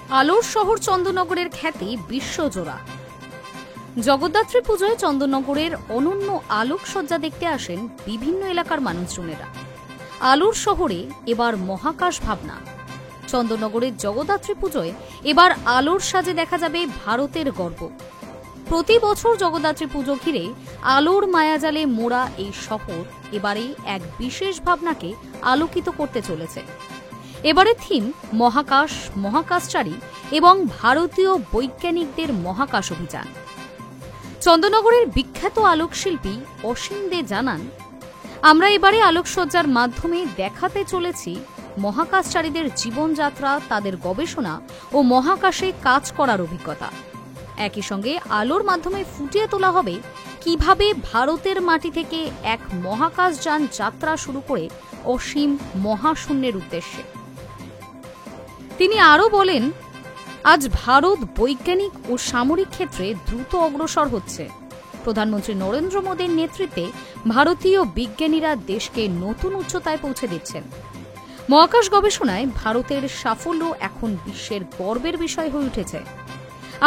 আলোর শহর চন্দননগরের খ্যাতি বিশ্বজোড়া। জগদ্ধাত্রী পুজোয় চন্দননগরের অনন্য আলোকসজ্জা দেখতে আসেন বিভিন্ন এলাকার মানুষজনেরা। আলোর শহরে এবার মহাকাশ ভাবনা। চন্দননগরের জগদ্ধাত্রী পুজোয় এবার আলোর সাজে দেখা যাবে ভারতের গর্ব। প্রতি বছর জগদ্ধাত্রী পুজো ঘিরে আলোর মায়াজালে মোড়া এই শহর এবারে এক বিশেষ ভাবনাকে আলোকিত করতে চলেছে। এবারে থিম মহাকাশ, মহাকাশচারী এবং ভারতীয় বৈজ্ঞানিকদের মহাকাশ অভিযান। চন্দননগরের বিখ্যাত আলোকশিল্পী অসীম দে জানান, আমরা এবারে আলোকসজ্জার মাধ্যমে দেখাতে চলেছি মহাকাশচারীদের জীবনযাত্রা, তাদের গবেষণা ও মহাকাশে কাজ করার অভিজ্ঞতা। একই সঙ্গে আলোর মাধ্যমে ফুটিয়ে তোলা হবে কিভাবে ভারতের মাটি থেকে এক মহাকাশযান যাত্রা শুরু করে অসীম মহাশূন্যের উদ্দেশ্যে। তিনি আরও বলেন, আজ ভারত বৈজ্ঞানিক ও সামরিক ক্ষেত্রে দ্রুত অগ্রসর হচ্ছে। প্রধানমন্ত্রী নরেন্দ্র মোদীর নেতৃত্বে ভারতীয় বিজ্ঞানীরা দেশকে নতুন উচ্চতায় পৌঁছে দিচ্ছেন। মহাকাশ গবেষণায় ভারতের সাফল্য এখন বিশ্বের গর্বের বিষয় হয়ে উঠেছে।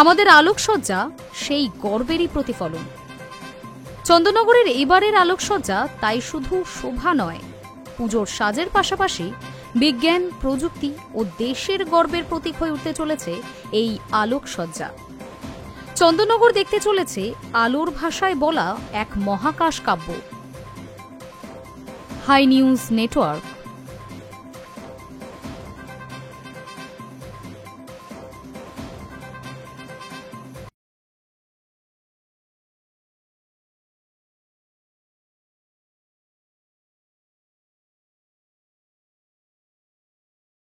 আমাদের আলোকসজ্জা সেই গর্বেরই প্রতিফলন। চন্দননগরের এবারের আলোকসজ্জা তাই শুধু শোভা নয়, পুজোর সাজের পাশাপাশি বিজ্ঞান, প্রযুক্তি ও দেশের গর্বের প্রতীক হয়ে উঠতে চলেছে এই আলোকসজ্জা। চন্দননগর দেখতে চলেছে আলোর ভাষায় বলা এক মহাকাশ কাব্য। High news network.